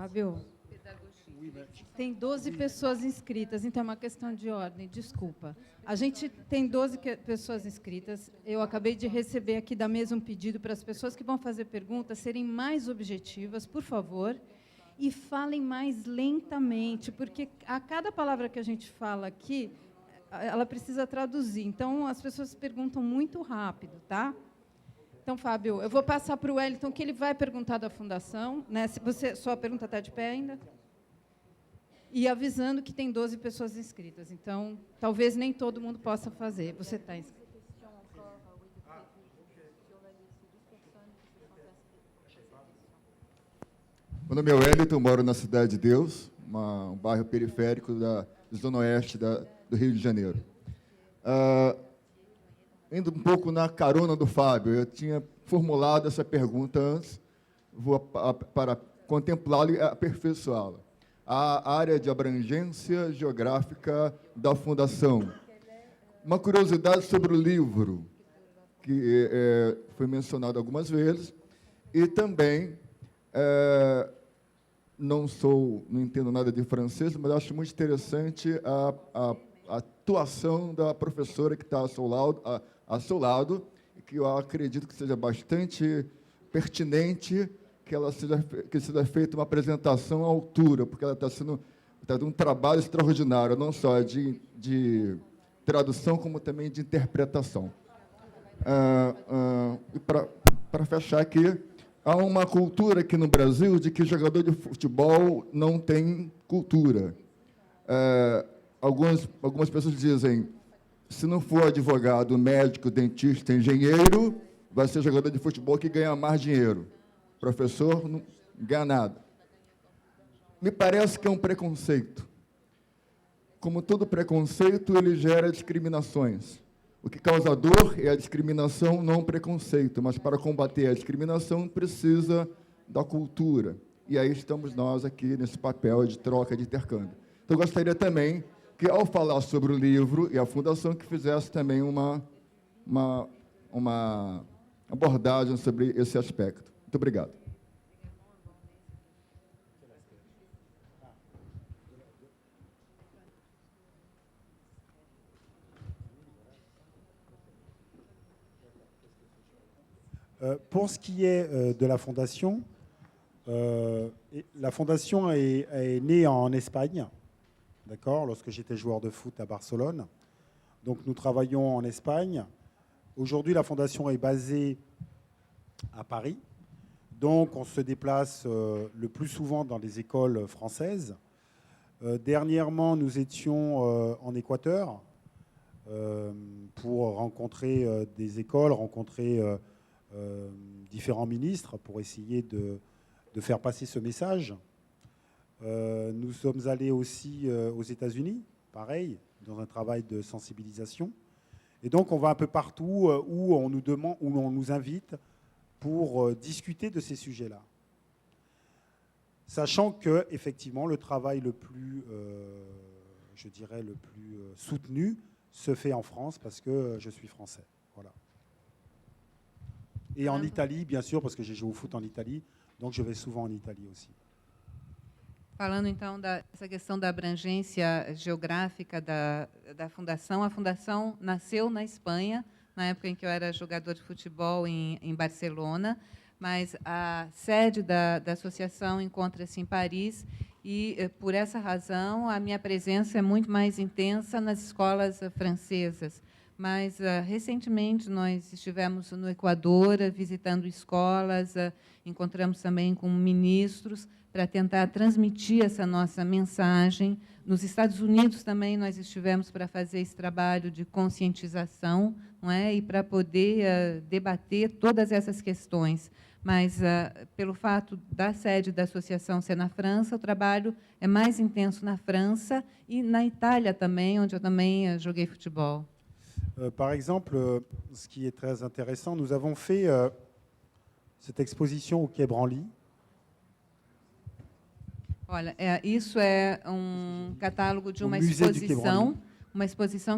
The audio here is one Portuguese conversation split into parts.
Fábio, tem 12 pessoas inscritas, então é uma questão de ordem, desculpa. A gente tem 12 pessoas inscritas. Eu acabei de receber aqui da mesa um pedido para as pessoas que vão fazer perguntas serem mais objetivas, por favor, e falem mais lentamente, porque a cada palavra que a gente fala aqui, ela precisa traduzir. Então, as pessoas perguntam muito rápido, tá? Então, Fábio, eu vou passar para o Wellington, que ele vai perguntar da Fundação. Né? Se você, sua pergunta está de pé ainda? E avisando que tem 12 pessoas inscritas. Então, talvez nem todo mundo possa fazer. Você está inscrito. Meu nome é Wellington, moro na Cidade de Deus, um bairro periférico da Zona Oeste do Rio de Janeiro. Indo um pouco na carona do Fábio, eu tinha formulado essa pergunta antes, vou para contemplá-la e aperfeiçoá-la. A área de abrangência geográfica da Fundação. Uma curiosidade sobre o livro, que foi mencionado algumas vezes, e também, não entendo nada de francês, mas acho muito interessante a atuação da professora que está ao seu lado, que eu acredito que seja bastante pertinente que seja feita uma apresentação à altura, porque ela está dando um trabalho extraordinário, não só de tradução, como também de interpretação. E para fechar aqui, há uma cultura aqui no Brasil de que jogador de futebol não tem cultura. Algumas pessoas dizem, se não for advogado, médico, dentista, engenheiro, vai ser jogador de futebol que ganha mais dinheiro. Professor não ganha nada. Me parece que é um preconceito. Como todo preconceito, ele gera discriminações. O que causa dor é a discriminação, não o preconceito. Mas, para combater a discriminação, precisa da cultura. E aí estamos nós aqui nesse papel de troca, de intercâmbio. Então, eu gostaria também que, ao falar sobre o livro e a Fundação, que fizesse também uma abordagem sobre esse aspecto. Muito obrigado. Pour ce qui est de la Fondation est née en Espagne, d'accord, lorsque j'étais joueur de foot à Barcelone. Donc nous travaillons en Espagne. Aujourd'hui, la Fondation est basée à Paris. Donc on se déplace le plus souvent dans les écoles françaises. Dernièrement, nous étions en Équateur pour rencontrer des écoles, rencontrer différents ministres pour essayer de faire passer ce message. Nous sommes allés aussi aux États-Unis, pareil, dans un travail de sensibilisation. Et donc, on va un peu partout où on nous invite pour discuter de ces sujets-là. Sachant que, effectivement, le travail le plus, je dirais, le plus soutenu se fait en France parce que je suis français. Voilà. Et en Italie, bien sûr, parce que j'ai joué au foot en Italie, donc je vais souvent en Italie aussi. Falando, então, dessa questão da abrangência geográfica da Fundação, a Fundação nasceu na Espanha, na época em que eu era jogador de futebol em Barcelona, mas a sede da associação encontra-se em Paris e, por essa razão, a minha presença é muito mais intensa nas escolas francesas. Mas, recentemente, nós estivemos no Equador visitando escolas, encontramos também com ministros para tentar transmitir essa nossa mensagem. Nos Estados Unidos também nós estivemos para fazer esse trabalho de conscientização, não é? E para poder debater todas essas questões. Mas, pelo fato da sede da associação ser na França, o trabalho é mais intenso na França e na Itália também, onde eu também joguei futebol. Par exemple, ce qui est très intéressant, nous avons fait cette exposition au Quai Branly. Olha, isso é catálogo de uma exposição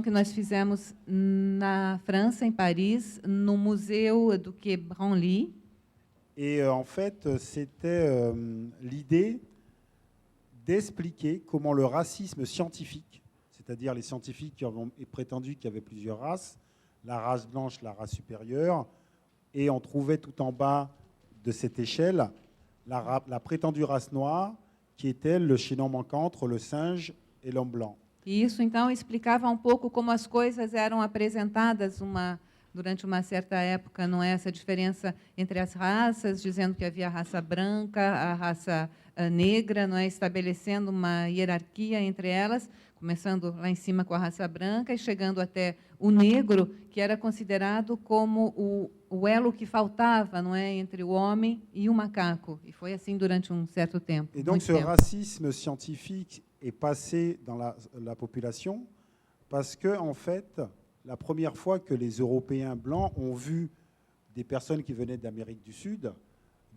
que nós fizemos na França, em Paris, no museu do Quai Branly. Et en fait, c'était l'idée d'expliquer comment le racisme scientifique, c'est-à-dire les scientifiques qui ont prétendu qu'il y avait plusieurs races, la race blanche, la race supérieure, et on trouvait tout en bas de cette échelle la prétendue race noire, qui était le chaînon manquant entre le singe et l'homme blanc. E isso, então, explicava um pouco como as coisas eram apresentadas durante uma certa época, não é? Essa diferença entre as raças, dizendo que havia a raça branca, a raça negra, não é? Estabelecendo uma hierarquia entre elas, começando lá em cima com a raça branca e chegando até o negro, que era considerado como o elo que faltava, não é, entre o homem e o macaco. E foi assim durante um certo tempo. Et donc ce racisme scientifique est passé dans la population parce que, en fait, la première fois que les Européens blancs ont vu des personnes qui venaient d'Amérique du Sud,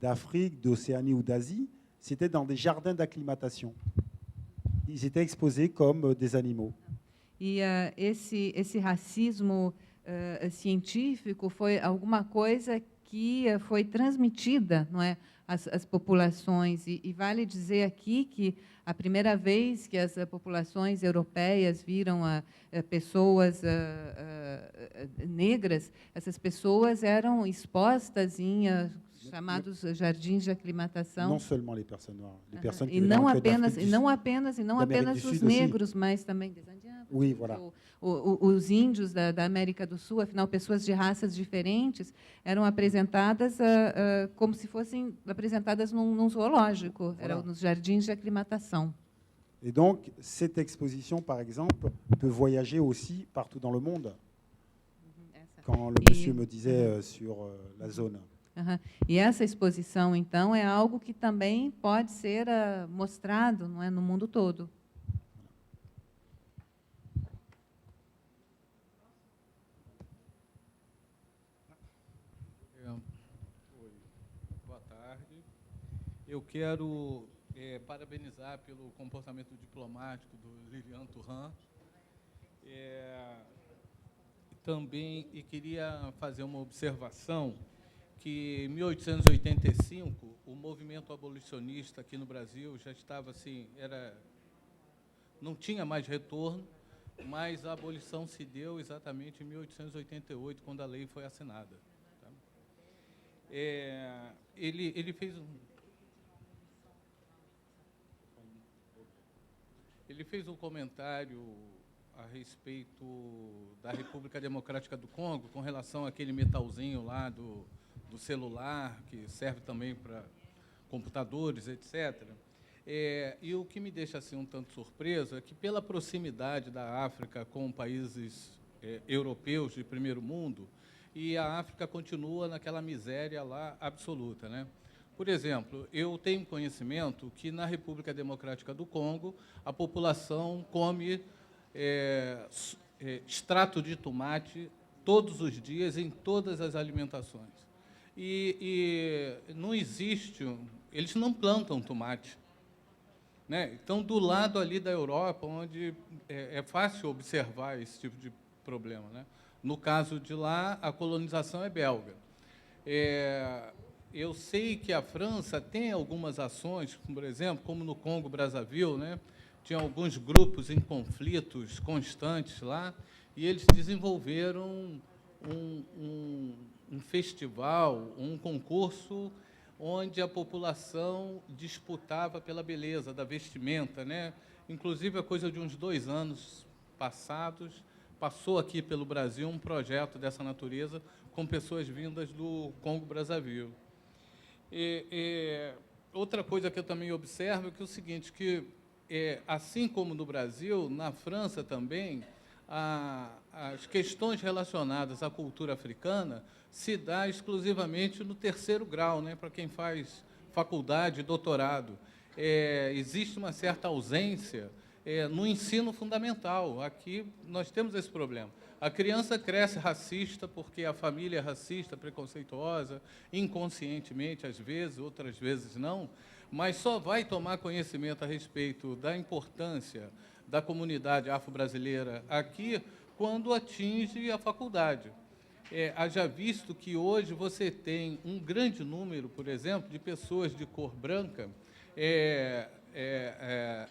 d'Afrique, d'Océanie ou d'Asie, c'était dans des jardins d'acclimatation. Ils étaient exposés comme des animaux. E esse racismo científico foi alguma coisa que foi transmitida, não é, às populações. E vale dizer aqui que a primeira vez que as populações europeias viram pessoas negras, essas pessoas eram expostas em chamados jardins de aclimatação. Non seulement les personnes noires, les personnes qui E venaient não en fait apenas d'Amérique du os Sud negros, mas também des Indiens, Oui, voilà. os índios da América do Sul, afinal, pessoas de raças diferentes, eram apresentadas como se fossem apresentadas num zoológico, eram nos jardins de aclimatação. Et donc, cette exposition, par exemple, peut voyager aussi partout dans le monde. Quand le monsieur me disait sur la zone. Uhum. E essa exposição, então, é algo que também pode ser mostrado, não é, no mundo todo. Boa tarde. Eu quero parabenizar pelo comportamento diplomático do Lilian Thuram. Também queria fazer uma observação que em 1885 o movimento abolicionista aqui no Brasil já estava assim, não tinha mais retorno, mas a abolição se deu exatamente em 1888, quando a lei foi assinada. Tá? Ele fez um comentário a respeito da República Democrática do Congo, com relação àquele metalzinho lá do celular, que serve também para computadores, etc. E o que me deixa assim um tanto surpreso é que, pela proximidade da África com países europeus de primeiro mundo, e a África continua naquela miséria lá absoluta, né? Por exemplo, eu tenho conhecimento que na República Democrática do Congo a população come extrato de tomate todos os dias em todas as alimentações. E não existe, eles não plantam tomate, né? Então, do lado ali da Europa, onde é fácil observar esse tipo de problema, né? No caso de lá, a colonização é belga. Eu sei que a França tem algumas ações, por exemplo, como no Congo-Brazzaville, né? Tinha alguns grupos em conflitos constantes lá, e eles desenvolveram um festival, um concurso, onde a população disputava pela beleza da vestimenta, né? Inclusive, a coisa de uns 2 anos passados, passou aqui pelo Brasil um projeto dessa natureza com pessoas vindas do Congo-Brazzaville. Outra coisa que eu também observo é que é o seguinte, que assim como no Brasil, na França também, as questões relacionadas à cultura africana se dá exclusivamente no 3º grau, né, para quem faz faculdade, doutorado. Existe uma certa ausência no ensino fundamental. Aqui nós temos esse problema. A criança cresce racista porque a família é racista, preconceituosa, inconscientemente, às vezes, outras vezes não, mas só vai tomar conhecimento a respeito da importância da comunidade afro-brasileira aqui quando atinge a faculdade. Haja visto que hoje você tem um grande número, por exemplo, de pessoas de cor branca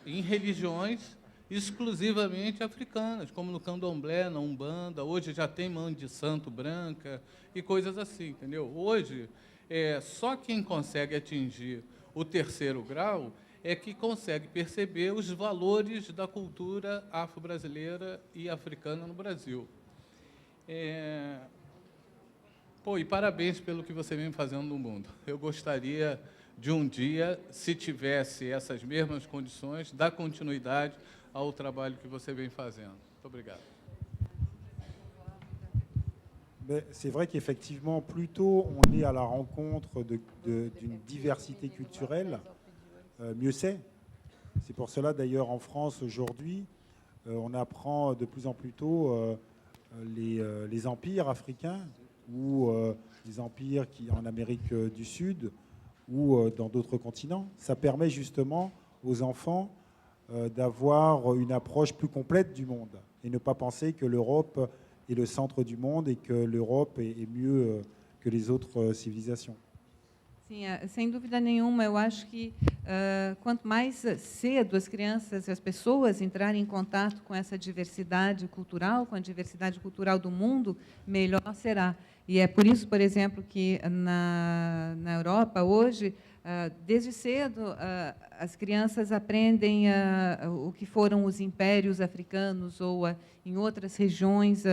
em religiões exclusivamente africanas, como no candomblé, na Umbanda. Hoje já tem mãe de santo branca e coisas assim, entendeu? Hoje, só quem consegue atingir o terceiro grau é que consegue perceber os valores da cultura afro-brasileira e africana no Brasil. E parabéns pelo que você vem fazendo no mundo. Eu gostaria de um dia, se tivesse essas mesmas condições, dar continuidade ao trabalho que você vem fazendo. Muito obrigado. C'est vrai qu'effectivement, plus tôt on est à la rencontre d'une diversité culturelle, mieux c'est. C'est pour cela, d'ailleurs, en France, aujourd'hui, on apprend de plus en plus tôt les empires africains ou les empires en Amérique du Sud ou dans d'autres continents. Ça permet justement aux enfants d'avoir une approche plus complète du monde et ne pas penser que l'Europe est le centre du monde et que l'Europe est mieux que les autres civilisations. Sim, sem dúvida nenhuma. Eu acho que quanto mais cedo as crianças e as pessoas entrarem em contato com essa diversidade cultural, com a diversidade cultural do mundo, melhor será. E é por isso, por exemplo, que na Europa, hoje, desde cedo, as crianças aprendem o que foram os impérios africanos ou em outras regiões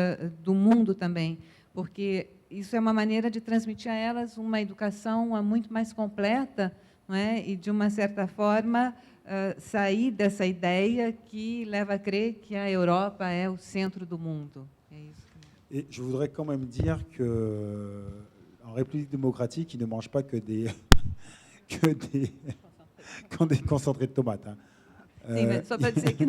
do mundo também, porque isso é uma maneira de transmitir a elas uma educação muito mais completa, não é? E, de uma certa forma, sair dessa ideia que leva a crer que a Europa é o centro do mundo. É isso. Et je voudrais quand même dire qu'en République démocratique, ils ne mangent pas que des concentrés de tomates. Hein. Sim, mas só para dizer que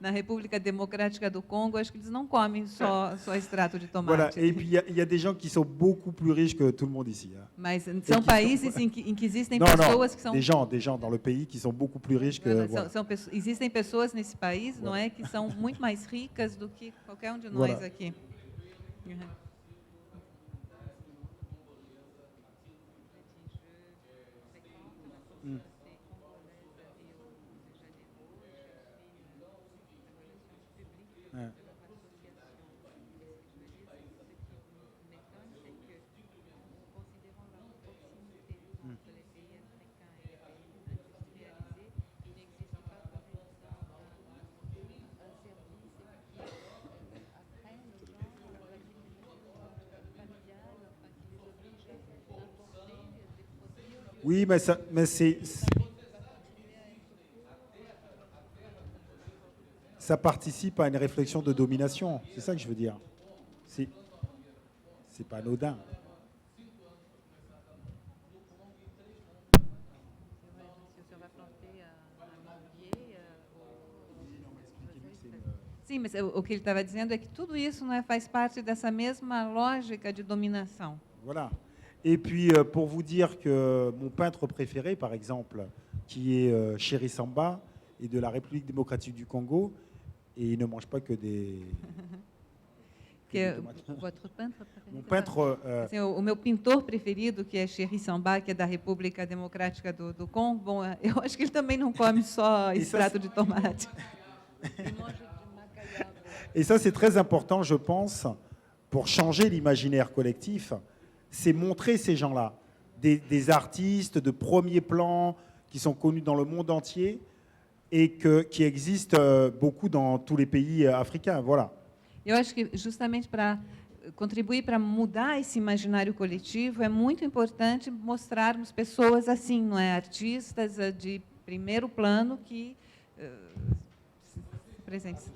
na República Democrática do Congo, acho que eles não comem só extrato de tomate. Voilà. Et puis il y a des gens qui sont beaucoup plus riches que tout le monde ici. Hein. Mas são países em que existem pessoas que são... Des gens dans le pays qui sont beaucoup plus riches que... Voilà. Existem pessoas nesse país, não é, que são muito mais ricas do que qualquer um de nós Voilà. aqui. Uhum. Oui, mais ça participe à une réflexion de domination. C'est ça que je veux dire. C'est pas anodin. Sim, mas o que ele estava dizendo é que tudo isso, não é, faz parte dessa mesma lógica de dominação. Voilà. Et puis, pour vous dire que mon peintre préféré, par exemple, qui est Chéri Samba, est de la République démocratique du Congo, et il ne mange pas que des... Votre peintre préféré? Mon peintre... Assim, o meu pintor preferido, que é Chéri Samba, que é da República Democrática do Congo, bom, eu acho que ele também não come só extrato de tomate. Et ça, c'est très important, je pense, pour changer l'imaginaire collectif. C'est montrer ces gens-là, des artistes de premier plan qui sont connus dans le monde entier et qui existent beaucoup dans tous les pays africains. Voilà. Eu acho que justamente para contribuir para mudar esse imaginário coletivo é muito importante mostrarmos pessoas assim, não é, artistas de primeiro plano que se presentes.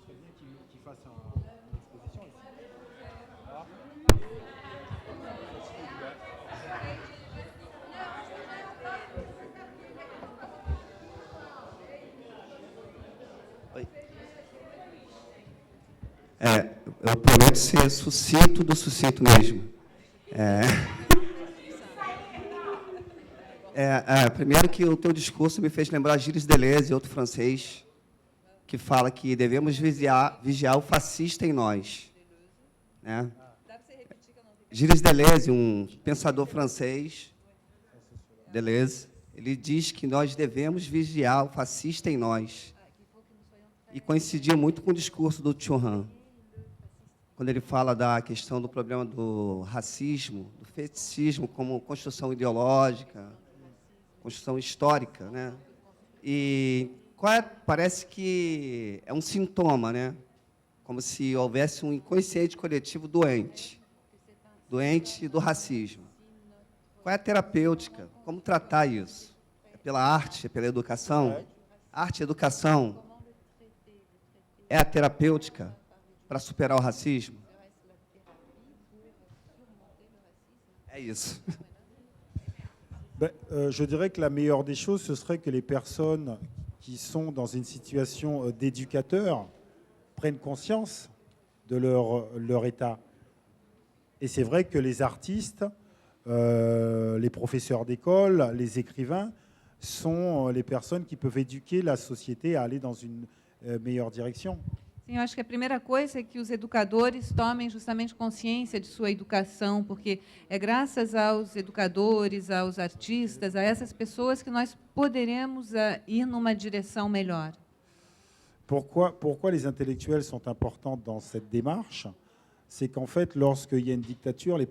Eu prometo ser sucinto do sucinto mesmo. Primeiro que o teu discurso me fez lembrar Gilles Deleuze, outro francês, que fala que devemos vigiar o fascista em nós. Né? Gilles Deleuze, um pensador francês, Deleuze, ele diz que nós devemos vigiar o fascista em nós. E coincidia muito com o discurso do Churran, quando ele fala da questão do problema do racismo, do feticismo como construção ideológica, construção histórica, né? E parece que é um sintoma, né? Como se houvesse um inconsciente coletivo doente do racismo. Qual é a terapêutica? Como tratar isso? É pela arte, é pela educação? Arte e educação é a terapêutica para superar o racisme? É isso. Je dirais que la meilleure des choses, ce serait que les personnes qui sont dans une situation d'éducateur prennent conscience de leur état. Et c'est vrai que les artistes, les professeurs d'école, les écrivains sont les personnes qui peuvent éduquer la société à aller dans une meilleure direction. Sim, eu acho que a primeira coisa é que os educadores tomem justamente consciência de sua educação, porque é graças aos educadores, aos artistas, a essas pessoas que nós poderemos ir numa direção melhor. Pourquoi les intellectuels sont importants dans cette démarche? C'est qu'en fait, lorsqu'il y a une dictature, les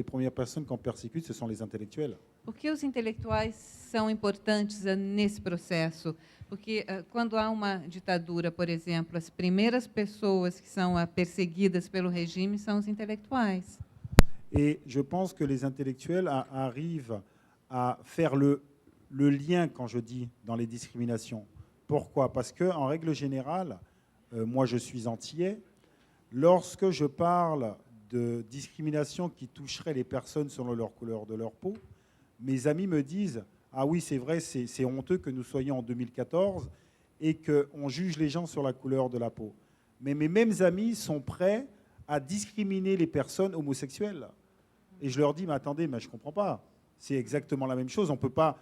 premières personnes qu'on persécute, ce sont les intellectuels. Por que os intelectuais são importantes nesse processo? Porque quando há uma ditadura, por exemplo, as primeiras pessoas que são perseguidas pelo regime são os intelectuais. Et je pense que les intellectuels arrivent à faire le lien, quand je dis, dans les discriminations. Pourquoi? Parce qu'en règle générale, moi je suis antillais, lorsque je parle de discrimination qui toucherait les personnes selon leur couleur de leur peau, mes amis me disent « Ah oui, c'est vrai, c'est honteux que nous soyons en 2014 et qu'on juge les gens sur la couleur de la peau. » Mais mes mêmes amis sont prêts à discriminer les personnes homosexuelles. Et je leur dis « Mais attendez, mais je ne comprends pas. C'est exactement la même chose. On ne peut pas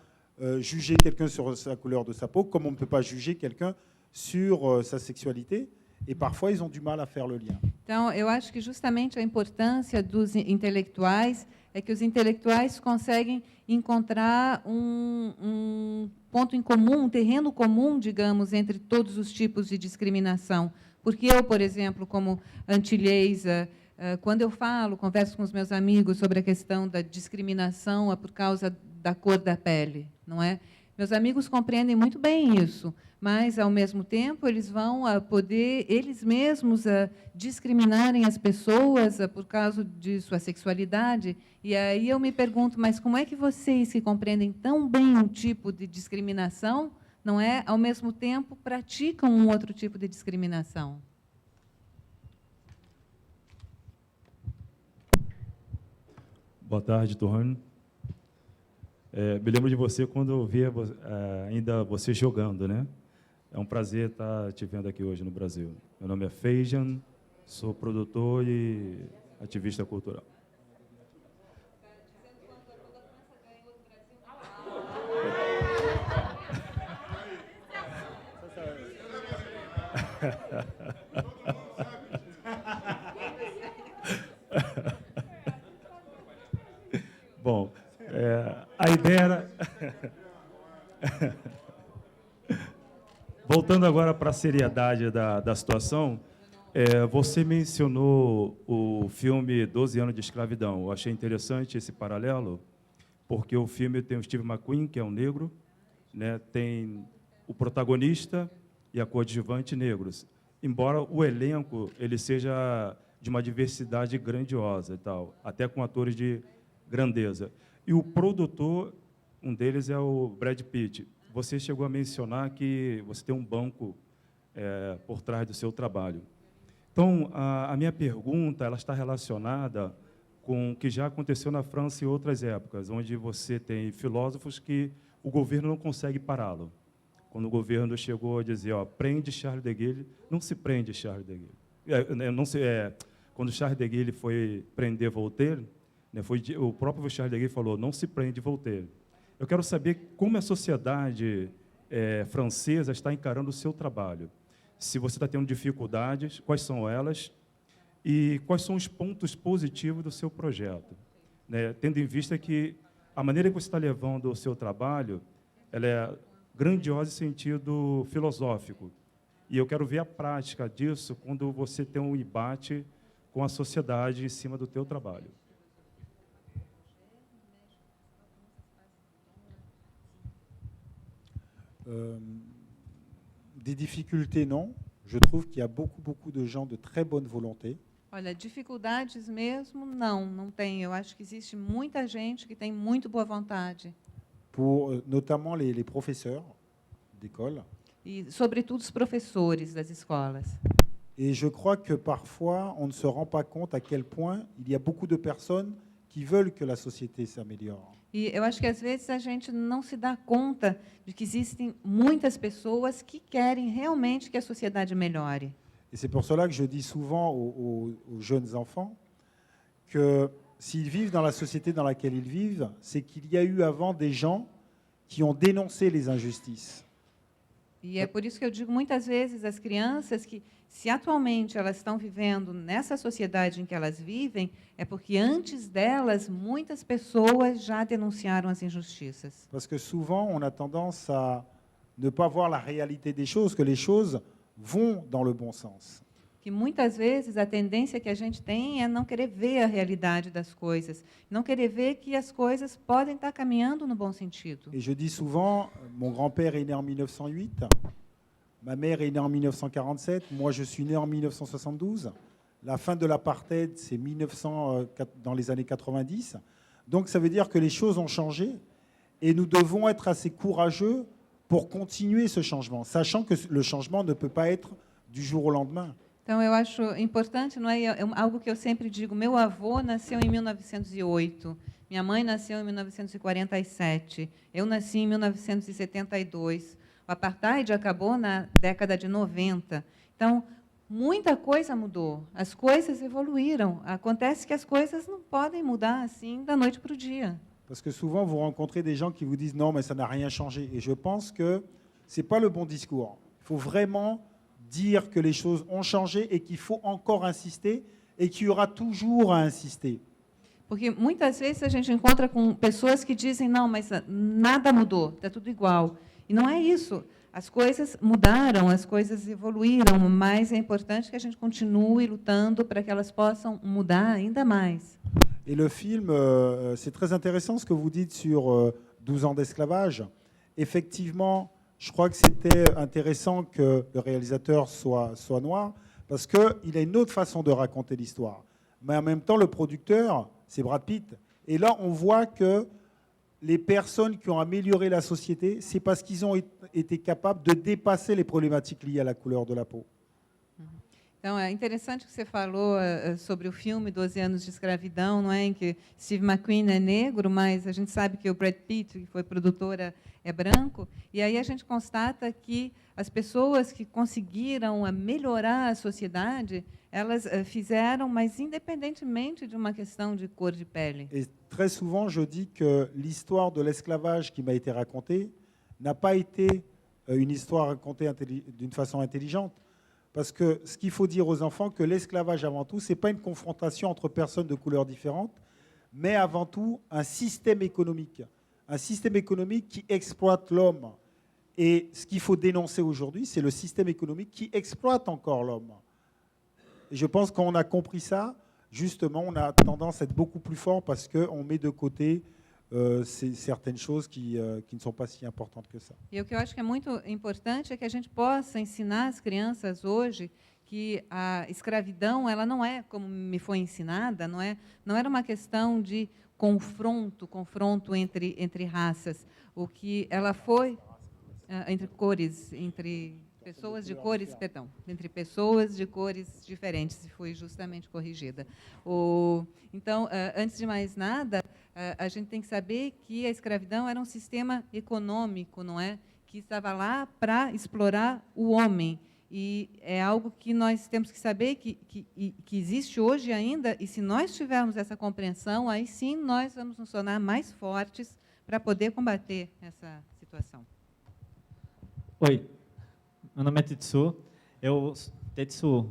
juger quelqu'un sur la couleur de sa peau comme on ne peut pas juger quelqu'un sur sa sexualité. » E parfois eles ont du mal a faire le lien. Então, eu acho que justamente a importância dos intelectuais é que os intelectuais conseguem encontrar um ponto em comum, um terreno comum, digamos, entre todos os tipos de discriminação. Porque eu, por exemplo, como antilhesa, quando eu converso com os meus amigos sobre a questão da discriminação por causa da cor da pele, não é? Meus amigos compreendem muito bem isso, mas, ao mesmo tempo, eles vão poder, eles mesmos, discriminarem as pessoas por causa de sua sexualidade. E aí eu me pergunto, mas como é que vocês, que compreendem tão bem um tipo de discriminação, não é, ao mesmo tempo, praticam um outro tipo de discriminação? Boa tarde, Torrano. Me lembro de você quando eu via ainda você jogando, né? É um prazer estar te vendo aqui hoje no Brasil. Meu nome é Feijan, sou produtor e ativista cultural. Bom, a ideia era... Voltando agora para a seriedade da situação, você mencionou o filme 12 anos de escravidão. Eu achei interessante esse paralelo, porque o filme tem o Steve McQueen, que é um negro, né, tem o protagonista e a coadjuvante negros. Embora o elenco ele seja de uma diversidade grandiosa, e tal, até com atores de grandeza. E o produtor, um deles é o Brad Pitt. Você chegou a mencionar que você tem um banco por trás do seu trabalho. Então, a minha pergunta ela está relacionada com o que já aconteceu na França em outras épocas, onde você tem filósofos que o governo não consegue pará-lo. Quando o governo chegou a dizer, prende Charles de Gaulle, não se prende Charles de Gaulle. Quando Charles de Gaulle foi prender Voltaire, né, o próprio Charles de Gaulle falou, não se prende Voltaire. Eu quero saber como a sociedade francesa está encarando o seu trabalho. Se você está tendo dificuldades, quais são elas e quais são os pontos positivos do seu projeto. Né? Tendo em vista que a maneira que você está levando o seu trabalho ela é grandiosa em sentido filosófico. E eu quero ver a prática disso quando você tem um embate com a sociedade em cima do teu trabalho. Des difficultés, non. Je trouve qu'il y a beaucoup de gens de très bonne volonté. Olha, dificuldades mesmo, não tem. Eu acho que existe muita gente que tem muito boa vontade. Pour notamment les professeurs d'école. E, sobretudo, os professores das escolas. Et je crois que parfois, on ne se rend pas compte à quel point il y a beaucoup de personnes qui veulent que la société s'améliore. E eu acho que, às vezes, a gente não se dá conta de que existem muitas pessoas que querem realmente que a sociedade melhore. Et c'est pour cela que je dis souvent aux jeunes enfants que s'ils vivent dans la société dans laquelle ils vivent, c'est qu'il y a eu avant des gens qui ont dénoncé les injustices. E é por isso que eu digo muitas vezes às crianças que, se atualmente elas estão vivendo nessa sociedade em que elas vivem, é porque antes delas muitas pessoas já denunciaram as injustiças. Parce que souvent, on a tendance à ne pas voir la réalité des choses, que les choses vont dans le bon sens. Que muitas vezes a tendência que a gente tem é não querer ver a realidade das coisas, não querer ver que as coisas podem estar caminhando no bom sentido. Et je dis souvent, mon grand-père est né en 1908, ma mère est née en 1947, moi je suis né en 1972. La fin de l'apartheid, c'est dans les années 90. Donc ça veut dire que les choses ont changé et nous devons être assez courageux pour continuer ce changement, sachant que le changement ne peut pas être du jour au lendemain. Então, eu acho importante, não é? É algo que eu sempre digo. Meu avô nasceu em 1908, minha mãe nasceu em 1947, eu nasci em 1972. O apartheid acabou na década de 90. Então, muita coisa mudou, as coisas evoluíram. Acontece que as coisas não podem mudar assim da noite para o dia. Parce que souvent, vous rencontrez des gens qui vous disent « Non, mais ça n'a rien changé ». Et je pense que ce n'est pas le bon discours. Il faut vraiment dire que les choses ont changé et qu'il faut encore insister et qu'il y aura toujours à insister. Porque muitas vezes a gente encontra com pessoas que dizem não, mas nada mudou, está tudo igual. E não é isso. As coisas mudaram, as coisas evoluíram, mas é importante que a gente continue lutando para que elas possam mudar ainda mais. Et le film, c'est très intéressant ce que vous dites sur 12 ans d'esclavage. Effectivement, je crois que c'était intéressant que le réalisateur soit noir, parce qu'il a une autre façon de raconter l'histoire. Mais en même temps, le producteur, c'est Brad Pitt. Et là, on voit que les personnes qui ont amélioré la société, c'est parce qu'ils ont été capables de dépasser les problématiques liées à la couleur de la peau. Então, é interessante que você falou sobre o filme 12 anos de escravidão, não é? Em que Steve McQueen é negro, mas a gente sabe que o Brad Pitt, que foi produtora, é branco. E aí a gente constata que as pessoas que conseguiram melhorar a sociedade, elas fizeram, mas independentemente de uma questão de cor de pele. Et très souvent, je dis que l'histoire de l'esclavage qui m'a été racontée n'a pas été une histoire racontée d'une façon intelligente. Parce que ce qu'il faut dire aux enfants, que l'esclavage, avant tout, ce n'est pas une confrontation entre personnes de couleurs différentes, mais avant tout un système économique qui exploite l'homme. Et ce qu'il faut dénoncer aujourd'hui, c'est le système économique qui exploite encore l'homme. Et je pense qu'on a compris ça, justement, on a tendance à être beaucoup plus fort parce qu'on met de côté certaines choses qui ne sont pas si importantes que ça. E o que eu acho que é muito importante é que a gente possa ensinar as crianças hoje que a escravidão, ela não é como me foi ensinada, não era uma questão de confronto entre raças. O que ela foi entre cores, entre pessoas de cores, perdão, entre pessoas de cores diferentes, e foi justamente corrigida. Então, antes de mais nada, a gente tem que saber que a escravidão era um sistema econômico, não é? Que estava lá para explorar o homem. E é algo que nós temos que saber que existe hoje ainda, e se nós tivermos essa compreensão, aí sim nós vamos nos tornar mais fortes para poder combater essa situação. Oi, meu nome é Tetsu. Tetsu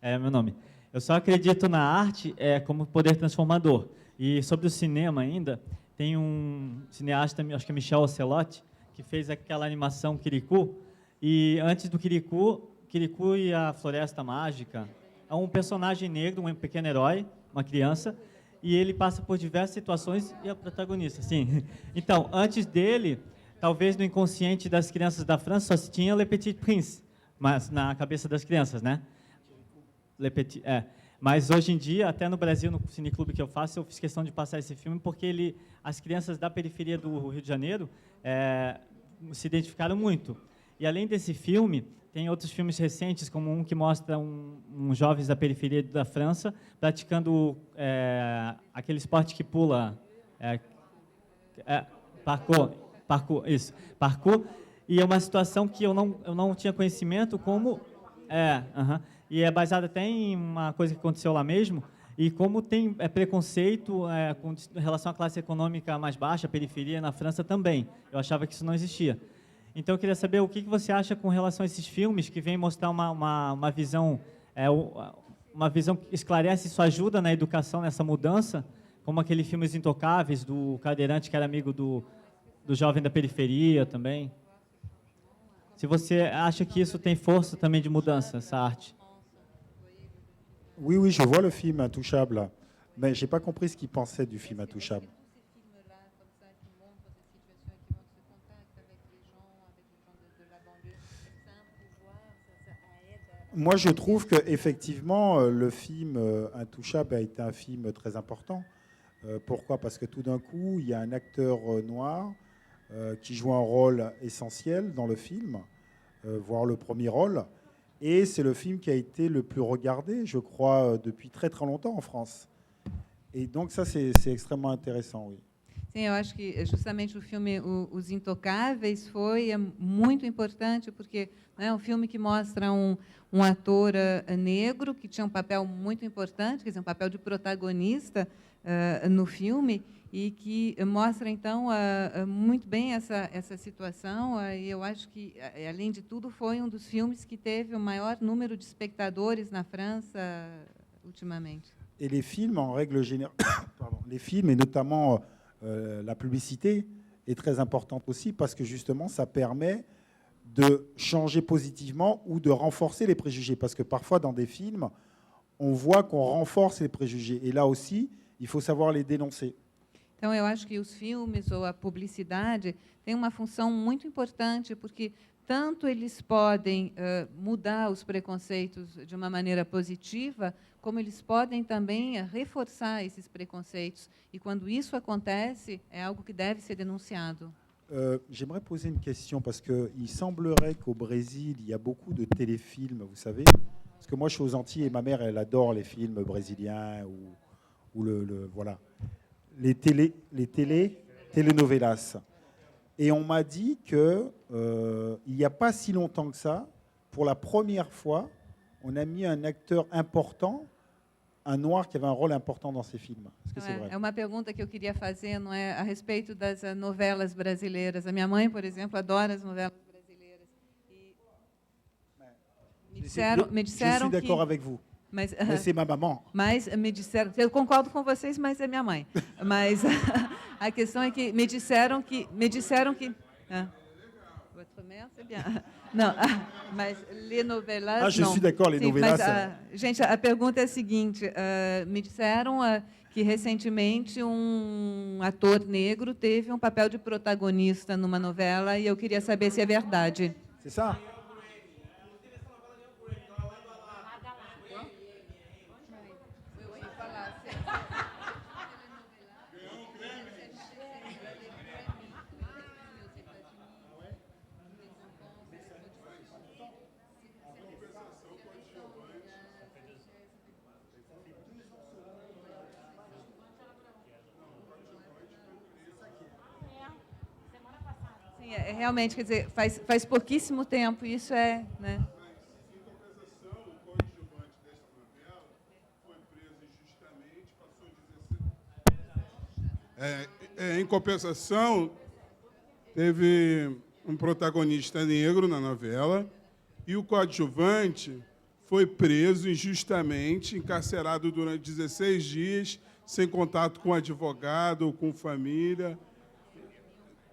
é meu nome. Eu só acredito na arte como poder transformador. E sobre o cinema ainda, tem um cineasta, acho que é Michel Ocelotti, que fez aquela animação Kirikou, e antes do Kirikou e a Floresta Mágica, é um personagem negro, um pequeno herói, uma criança, e ele passa por diversas situações e é o protagonista, sim. Então, antes dele, talvez no inconsciente das crianças da França só se tinha Le Petit Prince, mas na cabeça das crianças, né? Le Petit, Mas hoje em dia, até no Brasil, no cineclube que eu faço, eu fiz questão de passar esse filme porque as crianças da periferia do Rio de Janeiro se identificaram muito. E além desse filme, tem outros filmes recentes, como um que mostra um jovens da periferia da França praticando aquele esporte que pula, parkour, e é uma situação que eu não tinha conhecimento como... E é baseado até em uma coisa que aconteceu lá mesmo, e como tem preconceito com relação à classe econômica mais baixa, periferia, na França também. Eu achava que isso não existia. Então, eu queria saber o que você acha com relação a esses filmes que vêm mostrar uma visão que esclarece, isso ajuda na educação, nessa mudança, como aquele filme Os Intocáveis, do cadeirante que era amigo do jovem da periferia também. Se você acha que isso tem força também de mudança, essa arte. Oui, oui, je vois le film Intouchable, mais je n'ai pas compris ce qu'il pensait du film Intouchable. Moi, je trouve qu'effectivement, le film Intouchable a été un film très important. Pourquoi? Parce que tout d'un coup, il y a un acteur noir qui joue un rôle essentiel dans le film, voire le premier rôle. Et c'est le film qui a été le plus regardé, je crois, depuis très très longtemps en France. Et donc ça, c'est extrêmement intéressant, oui. Sim, eu acho que justamente o filme Os Intocáveis foi muito importante, porque é um filme que mostra um ator negro que tinha um papel muito importante, quer dizer, um papel de protagonista no filme, e que mostra, então, muito bem essa situação. E eu acho que, além de tudo, foi um dos filmes que teve o maior número de espectadores na França ultimamente. Et les films, en règle générale, les films, et notamment la publicité, est très importante aussi, parce que justement, ça permet de changer positivement ou de renforcer les préjugés. Parce que parfois, dans des films, on voit qu'on renforce les préjugés. Et là aussi, il faut savoir les dénoncer. Então, eu acho que os filmes ou a publicidade têm uma função muito importante, porque tanto eles podem mudar os preconceitos de uma maneira positiva, como eles podem também reforçar esses preconceitos. E quando isso acontece, é algo que deve ser denunciado. J'aimerais poser une question, parce qu'il semblerait qu'au Brésil, il y a beaucoup de téléfilms, vous savez. Parce que moi, je suis aux Antilles et ma mère, elle adore les films brésiliens ou voilà. Les telenovelas. Et on m'a dit qu'il n'y a pas si longtemps que ça, pour la première fois, on a mis un acteur important, un noir qui avait un rôle important dans ces films. Est-ce que c'est vrai? É uma pergunta que eu queria fazer, não é, a respeito das novelas brasileiras. A minha mãe, por exemplo, adora as novelas brasileiras. E me disseram je suis d'accord que... avec vous. Mas c'est ma maman. Mas me disseram, eu concordo com vocês, mas é minha mãe. Mas a questão é que me disseram que votre mère, c'est bien. Não, mas les novelas je suis d'accord, les novelas. Mas, gente, a pergunta é a seguinte: me disseram que recentemente um ator negro teve um papel de protagonista numa novela e eu queria saber se é verdade. C'est ça? Realmente, quer dizer, faz pouquíssimo tempo, isso é, né? Em compensação, teve um protagonista negro na novela e o coadjuvante foi preso injustamente, encarcerado durante 16 dias, sem contato com advogado, com família,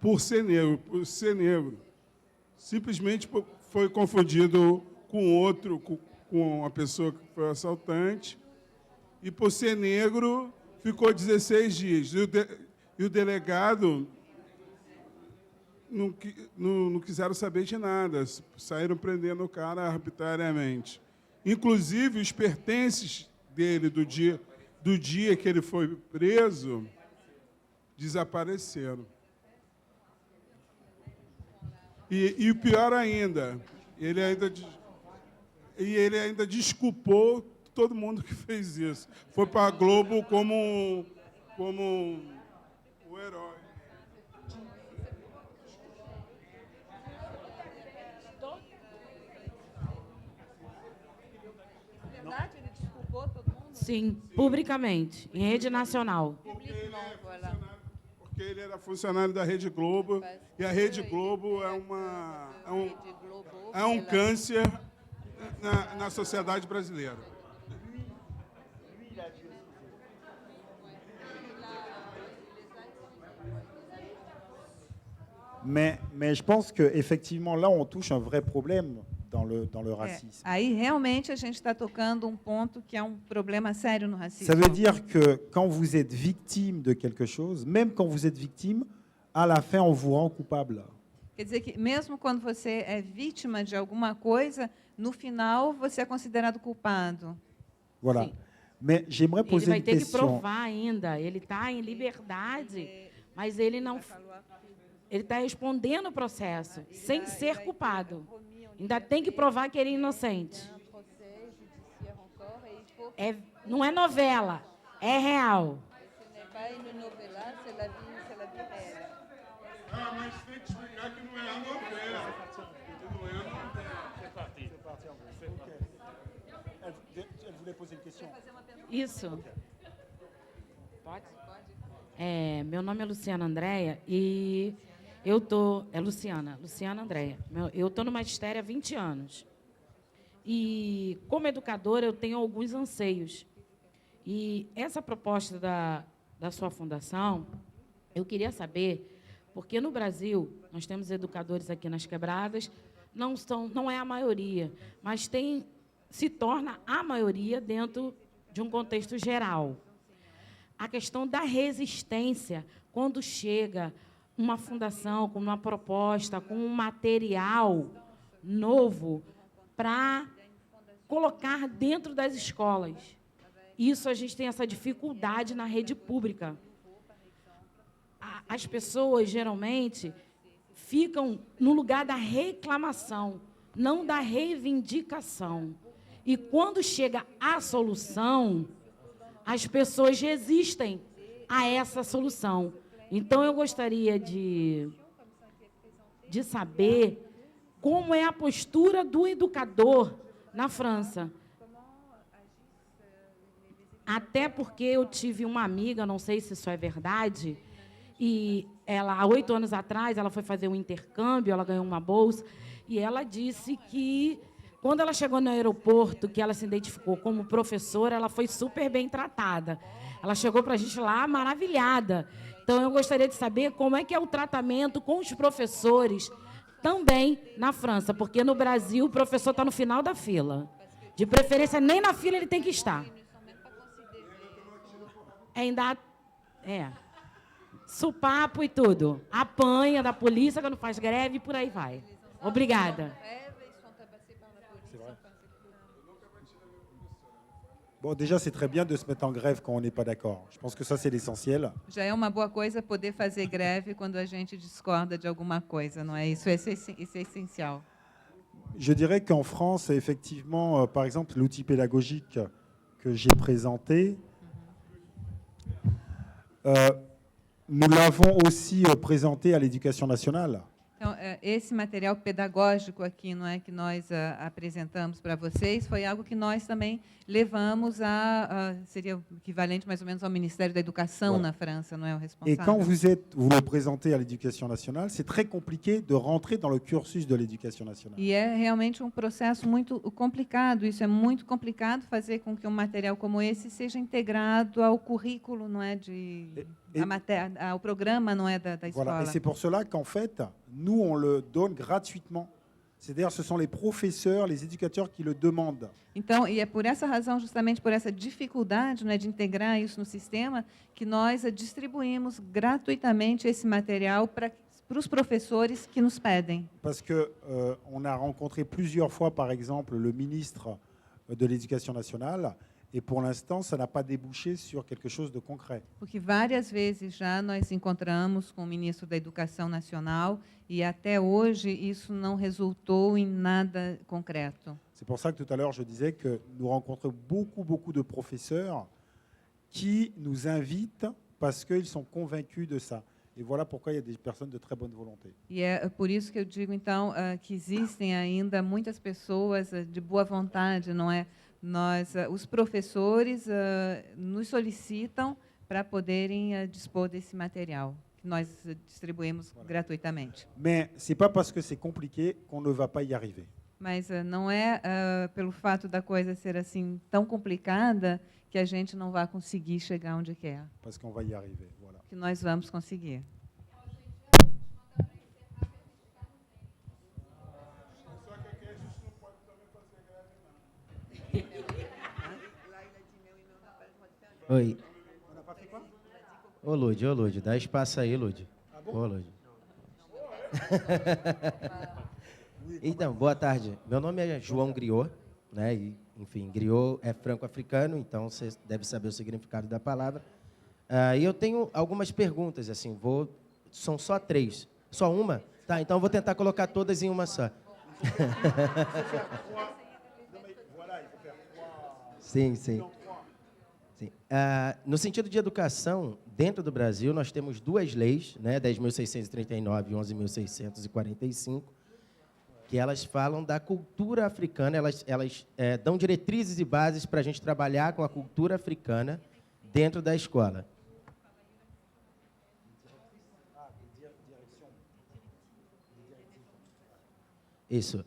por ser negro. Simplesmente foi confundido com outro, com uma pessoa que foi assaltante, e por ser negro ficou 16 dias. E o delegado não quiseram saber de nada, saíram prendendo o cara arbitrariamente. Inclusive, os pertences dele do dia que ele foi preso desapareceram. E o pior ainda, ele ainda desculpou todo mundo que fez isso. Foi para a Globo como o herói. Sim, publicamente, em rede nacional. Porque ele era funcionário da Rede Globo, e a Rede Globo é um câncer na sociedade brasileira. Mais je pense qu'effectivement, là, on touche un vrai problème dans le racisme. Aí, realmente, a gente está tocando um ponto que é um problema sério no racismo. Ça veut dire que quand vous êtes victime de quelque chose, même quand vous êtes victime, à la fin, on vous rend coupable. Quer dizer que, mesmo quando você é vítima de alguma coisa, no final, você é considerado culpado. Voilà. Sim. Mais j'aimerais Ele poser vai une ter que question. provar ainda. Ele está em liberdade, mas ele não. Ele está respondendo o processo, sem ser culpado. Ainda tem que provar que ele é inocente. Não é novela, é real. Ah, mas tem que explicar que não é a novela. Não é a novela. Elle voulait poser une question. Isso. Pode? Meu nome é Luciana Andréia e eu tô... Luciana Andréia. Eu estou no magistério há 20 anos. E, como educadora, eu tenho alguns anseios. E essa proposta da sua fundação, eu queria saber, porque no Brasil, nós temos educadores aqui nas quebradas, não é a maioria, mas se torna a maioria dentro de um contexto geral. A questão da resistência, quando chega uma fundação com uma proposta, com um material novo para colocar dentro das escolas. Isso a gente tem essa dificuldade na rede pública. As pessoas, geralmente, ficam no lugar da reclamação, não da reivindicação. E, quando chega a solução, as pessoas resistem a essa solução. Então, eu gostaria de saber como é a postura do educador na França. Até porque eu tive uma amiga, não sei se isso é verdade, e ela, há 8 anos atrás, ela foi fazer um intercâmbio, ela ganhou uma bolsa, e ela disse que, quando ela chegou no aeroporto, que ela se identificou como professora, ela foi super bem tratada. Ela chegou para a gente lá maravilhada. Então, eu gostaria de saber como é que é o tratamento com os professores também na França, porque no Brasil o professor está no final da fila. De preferência, nem na fila ele tem que estar. Ainda supapo e tudo. Apanha da polícia quando faz greve e por aí vai. Obrigada. Bon, déjà, c'est très bien de se mettre en grève quand on n'est pas d'accord. Je pense que ça, c'est l'essentiel. Já é uma boa coisa poder fazer greve quando a gente discorda de alguma coisa, não é? Isso é essencial. Je dirais qu'en France, effectivement, par exemple, l'outil pédagogique que j'ai présenté, nous l'avons aussi présenté à l'Éducation nationale. Então, esse material pedagógico aqui, não é, que nós apresentamos para vocês, foi algo que nós também levamos seria o equivalente mais ou menos ao Ministério da Educação Voilà. na França, não é o Et responsável? quand vous le présentez à l'éducation nationale, c'est très compliqué de rentrer dans le cursus de l'éducation nationale. E é realmente um processo muito complicado. Isso é muito complicado, fazer com que um material como esse seja integrado ao currículo, não é, ao programa, não é, da escola. Voilà. Et c'est pour cela qu'en fait, nous, on le donne gratuitement. C'est-à-dire, ce sont les professeurs, les éducateurs qui le demandent. Então, e é por essa razão, justamente por essa dificuldade, não é, de integrar isso no sistema, que nós distribuímos gratuitamente esse material para os professores que nos pedem. Parce que on a rencontré plusieurs fois, par exemple, le ministre de l'Éducation nationale, et pour l'instant, ça n'a pas débouché sur quelque chose de concret. Porque várias vezes já nós encontramos com o ministro da Educação Nacional e até hoje isso não resultou em nada concreto. C'est pour ça que tout à l'heure, je disais que nous rencontrons beaucoup de professeurs qui nous invitent parce qu'ils sont convaincus de ça. Et voilà pourquoi il y a des personnes de très bonne volonté. E é por isso que eu digo, então, que existem ainda muitas pessoas de boa vontade, não é? Os professores nos solicitam para poderem dispor desse material, que nós distribuímos gratuitamente. Mais ce n'est pas parce que c'est compliqué qu'on ne va pas y arriver. Mas não é pelo fato da coisa ser assim tão complicada que a gente não vai conseguir chegar onde quer. Parce qu'on va y arriver. Voilà. Que nós vamos conseguir. Oi. Ô, Lude, dá espaço aí, Lude. Ô, Lude. Então, boa tarde. Meu nome é João Griot, né? E, enfim, Griot é franco-africano, então você deve saber o significado da palavra. E eu tenho algumas perguntas, assim, são só 3. Só uma? Tá, então eu vou tentar colocar todas em uma só. Sim. Sim. No sentido de educação, dentro do Brasil, nós temos 2 leis, né, 10.639 e 11.645, que elas falam da cultura africana, elas dão diretrizes e bases para a gente trabalhar com a cultura africana dentro da escola. Isso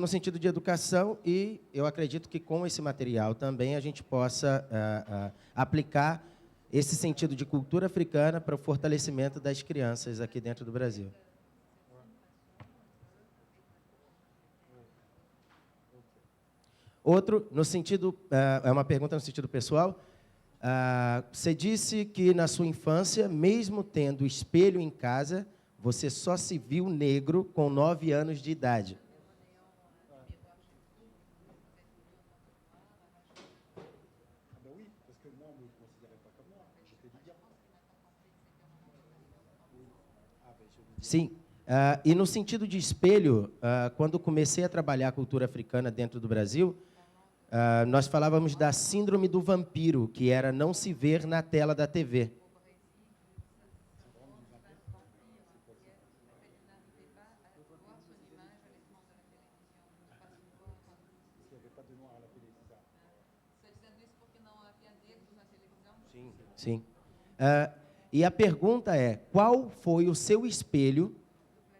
no sentido de educação, e eu acredito que com esse material também a gente possa aplicar esse sentido de cultura africana para o fortalecimento das crianças aqui dentro do Brasil. Outro, no sentido, é uma pergunta no sentido pessoal. Você disse que na sua infância, mesmo tendo espelho em casa, você só se viu negro com 9 anos de idade. Sim. E no sentido de espelho, quando comecei a trabalhar a cultura africana dentro do Brasil, nós falávamos da síndrome do vampiro, que era não se ver na tela da TV. Sim. E a pergunta é, qual foi o seu espelho,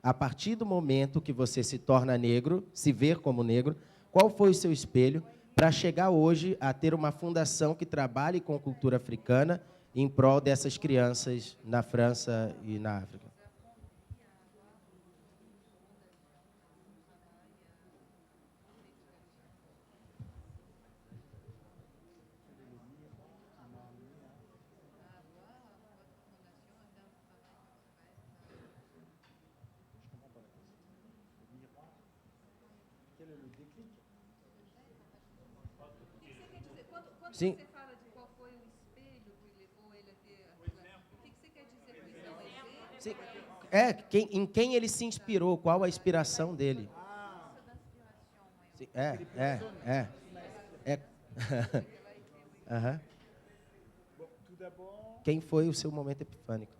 a partir do momento que você se torna negro, se ver como negro, qual foi o seu espelho para chegar hoje a ter uma fundação que trabalhe com cultura africana em prol dessas crianças na França e na África? Sim. Você fala de qual foi o espelho que levou ele a ter... O que você quer dizer com isso? Sim. Em quem ele se inspirou, qual a inspiração dele? Sim, Uhum. Quem foi o seu momento epifânico?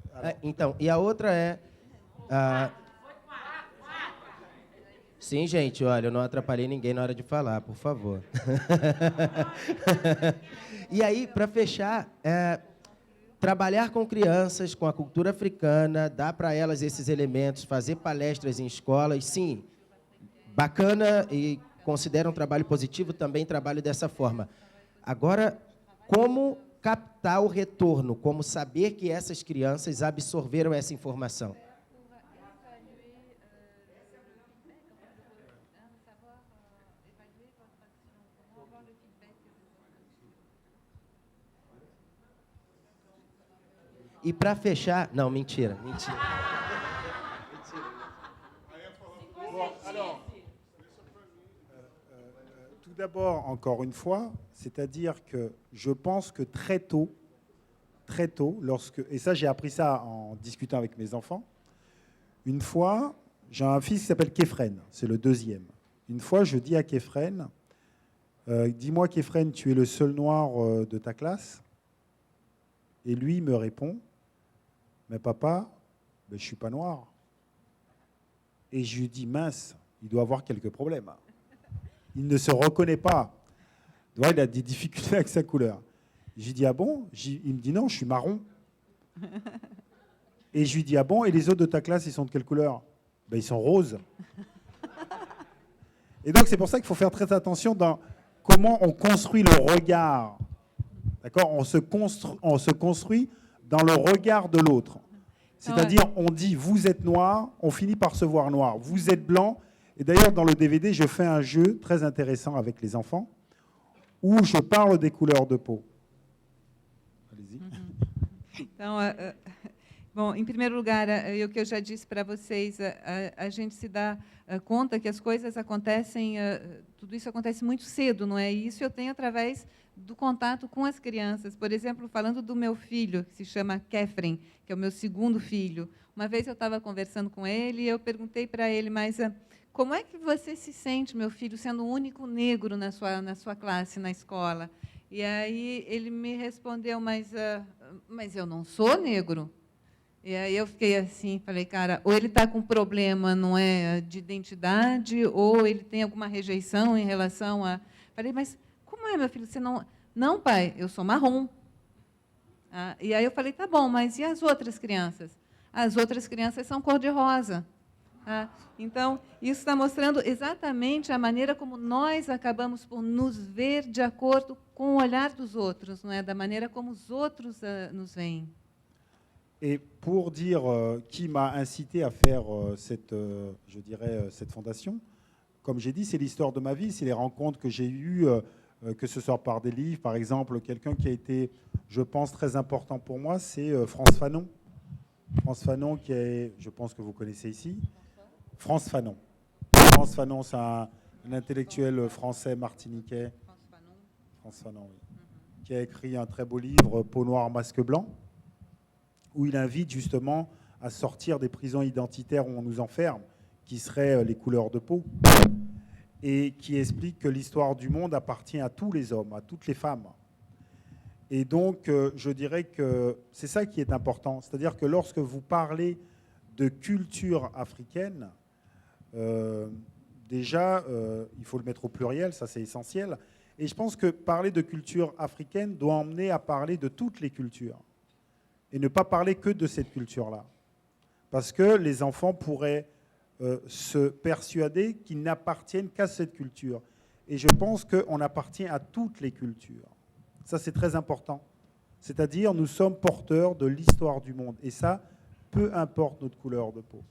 Então, e a outra é... Sim, gente, olha, eu não atrapalhei ninguém na hora de falar, por favor. E aí, para fechar, trabalhar com crianças, com a cultura africana, dar para elas esses elementos, fazer palestras em escolas, sim, bacana e considero um trabalho positivo, também trabalho dessa forma. Agora, como captar o retorno, como saber que essas crianças absorveram essa informação? E para fechar... Não, mentira. Tout d'abord, encore une fois, c'est-à-dire que je pense que très tôt, et ça j'ai appris ça en discutant avec mes enfants, une fois, j'ai un fils qui s'appelle Kefren, c'est le deuxième. Une fois, je dis à Kefren, dis-moi Kefren, tu es le seul noir de ta classe? Et lui me répond, mais papa, ben, je ne suis pas noir. Et je lui dis, mince, il doit avoir quelques problèmes. Il ne se reconnaît pas. Tu vois, il a des difficultés avec sa couleur. Je lui dis, ah bon? Il me dit, non, je suis marron. Et je lui dis, ah bon? Et les autres de ta classe, ils sont de quelle couleur? Ben, ils sont roses. Et donc, c'est pour ça qu'il faut faire très attention dans comment on construit le regard. D'accord? On se construit dans le regard de l'autre. C'est-à-dire, on dit, vous êtes noir, on finit par se voir noir. Vous êtes blanc. Et d'ailleurs, dans le DVD, je fais un jeu très intéressant avec les enfants où je parle des couleurs de peau. Allez-y. Então, bom, em primeiro lugar, o que eu já disse para vocês, a gente se dá conta que as coisas acontecem, tudo isso acontece muito cedo, não é? E isso eu tenho através do contato com as crianças. Por exemplo, falando do meu filho, que se chama Kefren, que é o meu segundo filho. Uma vez eu estava conversando com ele e eu perguntei para ele, mas como é que você se sente, meu filho, sendo o único negro na sua classe, na escola? E aí ele me respondeu, mas eu não sou negro. E aí eu fiquei assim, falei, cara, ou ele está com problema, não é, de identidade, ou ele tem alguma rejeição em relação a... Falei, mas como é, meu filho, você não... Não, pai, eu sou marrom. E aí eu falei, tá bom, mas e as outras crianças? As outras crianças são cor-de-rosa. Então, isso está mostrando exatamente a maneira como nós acabamos por nos ver de acordo com o olhar dos outros, não é? Da maneira como os outros nos veem. Et pour dire qui m'a incité à faire cette fondation, comme j'ai dit, c'est l'histoire de ma vie, c'est les rencontres que j'ai eues, que ce soit par des livres. Par exemple, quelqu'un qui a été, je pense, très important pour moi, c'est Frantz Fanon. Frantz Fanon, qui est, je pense que vous connaissez ici. Frantz Fanon. Frantz Fanon, c'est un intellectuel français martiniquais. Frantz Fanon, oui. Qui a écrit un très beau livre, Peau noire, masque blanc, où il invite justement à sortir des prisons identitaires où on nous enferme, qui seraient les couleurs de peau, et qui explique que l'histoire du monde appartient à tous les hommes, à toutes les femmes. Et donc, je dirais que c'est ça qui est important. C'est-à-dire que lorsque vous parlez de culture africaine, déjà, il faut le mettre au pluriel, ça c'est essentiel. Et je pense que parler de culture africaine doit emmener à parler de toutes les cultures. Et ne pas parler que de cette culture-là. Parce que les enfants pourraient se persuader qu'ils n'appartiennent qu'à cette culture. Et je pense qu'on appartient à toutes les cultures. Ça, c'est très important. C'est-à-dire, nous sommes porteurs de l'histoire du monde. Et ça, peu importe notre couleur de peau.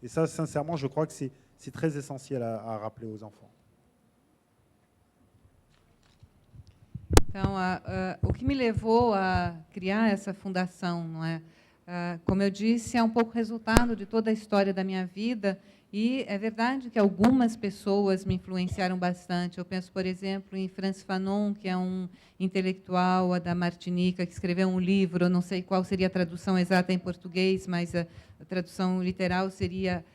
Et ça, sincèrement, je crois que c'est très essentiel à rappeler aux enfants. Então, o que me levou a criar essa fundação, não é? Como eu disse, é um pouco resultado de toda a história da minha vida, e é verdade que algumas pessoas me influenciaram bastante. Eu penso, por exemplo, em Frantz Fanon, que é um intelectual da Martinica, que escreveu um livro, eu não sei qual seria a tradução exata em português, mas a tradução literal seria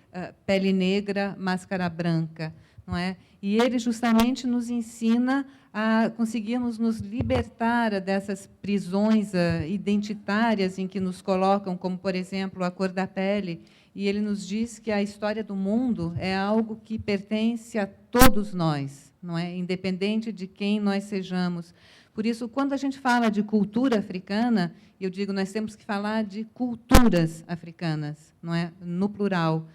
Pele Negra, Máscara Branca, não é? E ele justamente nos ensina a conseguirmos nos libertar dessas prisões identitárias em que nos colocam, como, por exemplo, a cor da pele. e ele nos diz que a história do mundo é algo que pertence a todos nós, não é? Independente de quem nós sejamos. Por isso, quando a gente fala de cultura africana, eu digo, nós temos que falar de culturas africanas, não é? No plural.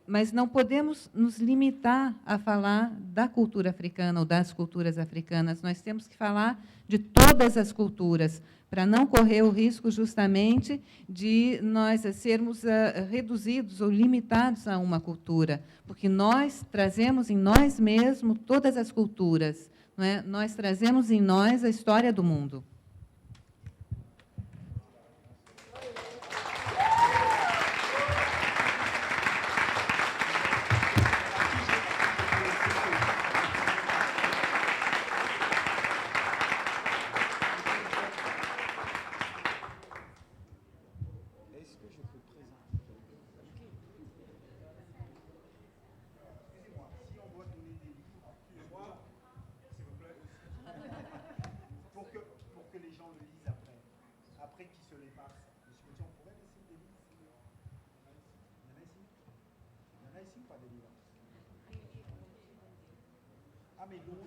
Mas não podemos nos limitar a falar da cultura africana ou das culturas africanas. Nós temos que falar de todas as culturas, para não correr o risco, justamente, de nós sermos reduzidos ou limitados a uma cultura, porque nós trazemos em nós mesmos todas as culturas, não é? Nós trazemos em nós a história do mundo.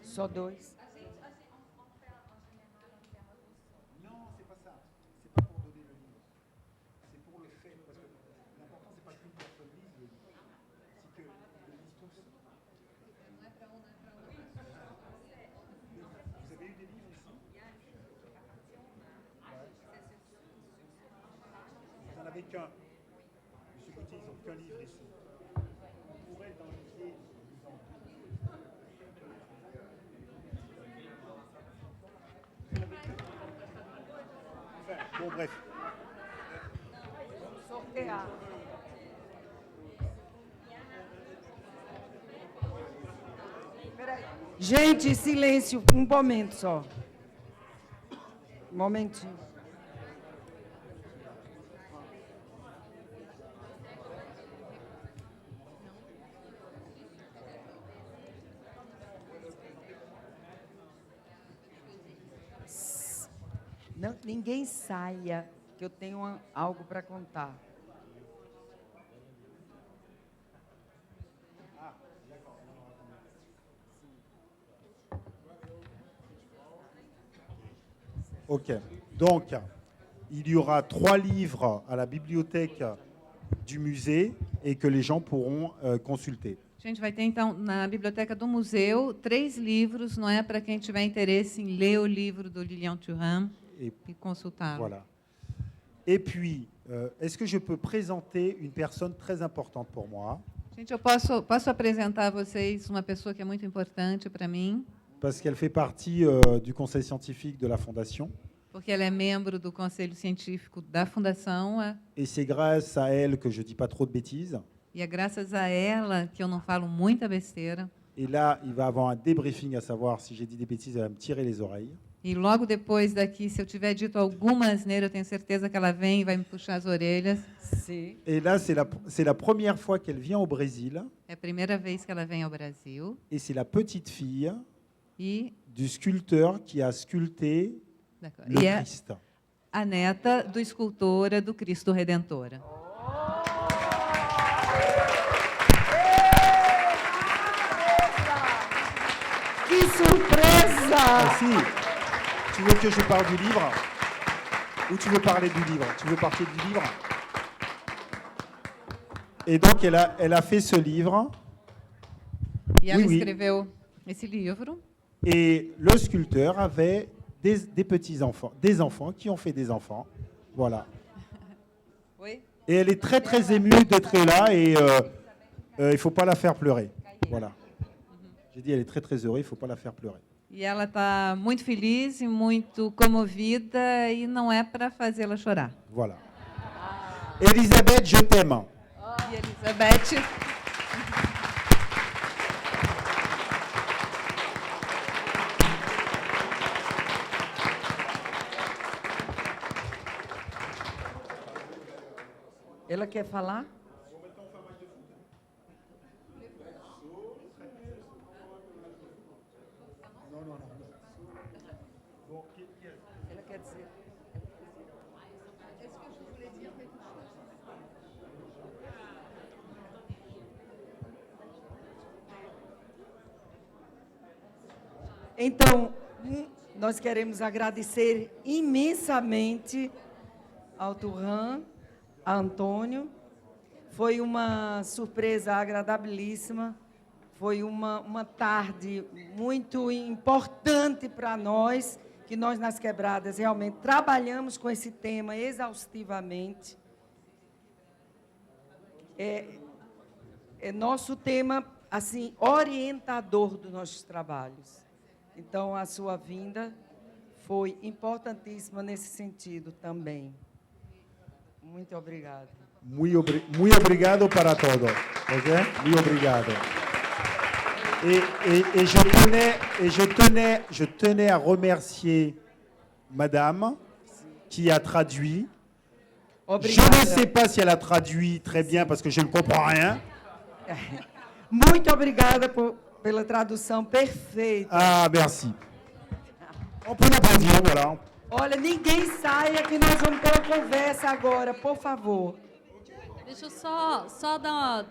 Só 2. Vous n'en avez qu'un. Monsieur Gauthier, ils n'ont qu'un livre ici. On pourrait, dans l'idée, bon, bref. Sortear. Peraí. Gente, silêncio, um momento só. Um momentinho. Não, ninguém saia, que eu tenho algo para contar. Ok. Donc, il y aura 3 livres à la bibliothèque du musée et que les gens pourront consulter. A gente vai ter, então, na biblioteca do museu, 3 livros, não é, para quem tiver interesse em ler o livro do Lilian Thuram e consultá-lo. Voilà. Et puis, est-ce que je peux présenter une personne très importante pour moi? Gente, eu posso apresentar a vocês uma pessoa que é muito importante para mim, Parce qu'elle fait partie du conseil scientifique de la Fondation. porque ela é membro do Conselho Científico da Fundação, Et c'est grâce à elle que je ne dis pas trop de bêtises. e é graças a ela que eu não falo muita besteira. Et là, il va avoir un débriefing à savoir si j'ai dit des bêtises, elle va me tirer les oreilles. E logo depois daqui, se eu tiver dito alguma asneira, eu tenho certeza que ela vem e vai me puxar as orelhas. Sim. Et là, c'est la première fois qu'elle vient au Brésil. É a primeira vez que ela vem ao Brasil. Et c'est la petite fille E, du sculpteur qui a sculpté d'accord, le e é Christ. a neta do escultora do Cristo Redentora. Que surpresa! Ah, si. Tu veux que je parle du livre? Ou tu veux parler du livre? Tu veux parler du livre? Et donc, elle a fait ce livre. E ela Oui, oui. escreveu esse livro. Et le sculpteur avait des petits-enfants, des enfants qui ont fait des enfants. Voilà. Oui. Et elle est très, très émue d'être là et il ne faut pas la faire pleurer. Voilà. J'ai dit, elle est très, très heureuse, il ne faut pas la faire pleurer. E ela está muito feliz e muito comovida e não é para fazê-la chorar. Voilà. Elisabeth, je t'aime. E Elizabeth, Ela quer falar? Ela quer dizer. Então, nós queremos agradecer imensamente ao Turhan, a Antônio. Foi uma surpresa agradabilíssima. Foi uma tarde muito importante para nós, que nós nas Quebradas realmente trabalhamos com esse tema exaustivamente. É nosso tema, assim, orientador dos nossos trabalhos. Então, a sua vinda foi importantíssima nesse sentido também. Muito obrigada. Muy obrigado para todos. Okay? Muy obrigado. Et je tenais à remercier Madame qui a traduit. Obrigada. Je ne sais pas si elle a traduit très bien parce que je ne comprends rien. Muito obrigada pela tradução perfeita. Ah, merci. On peut l'applaudir, voilà. Olha, ninguém saia que nós vamos ter uma conversa agora, por favor. Deixa eu só dar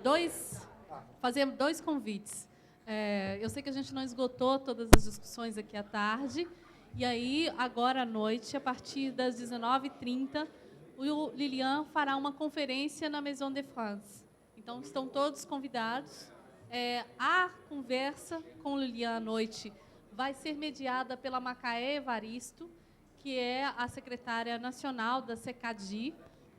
fazer dois convites. Eu sei que a gente não esgotou todas as discussões aqui à tarde, e aí, agora à noite, a partir das 19h30, o Lilian fará uma conferência na Maison de France. Então, estão todos convidados. A conversa com o Lilian à noite vai ser mediada pela Macaé Evaristo, que é a secretária nacional da SECADI,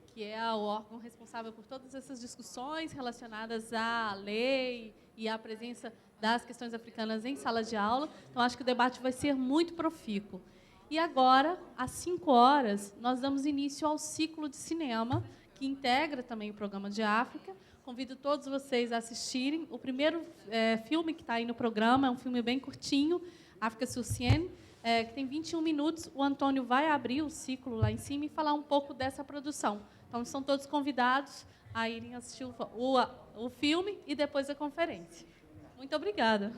que é o órgão responsável por todas essas discussões relacionadas à lei e à presença das questões africanas em sala de aula. Então, acho que o debate vai ser muito profícuo. E agora, às 5h, nós damos início ao ciclo de cinema, que integra também o programa de África. Convido todos vocês a assistirem. O primeiro filme que está aí no programa é um filme bem curtinho, África sur Seine, que tem 21 minutos. O Antônio vai abrir o ciclo lá em cima e falar um pouco dessa produção. Então, são todos convidados a irem assistir o filme e depois a conferência. Muito obrigada.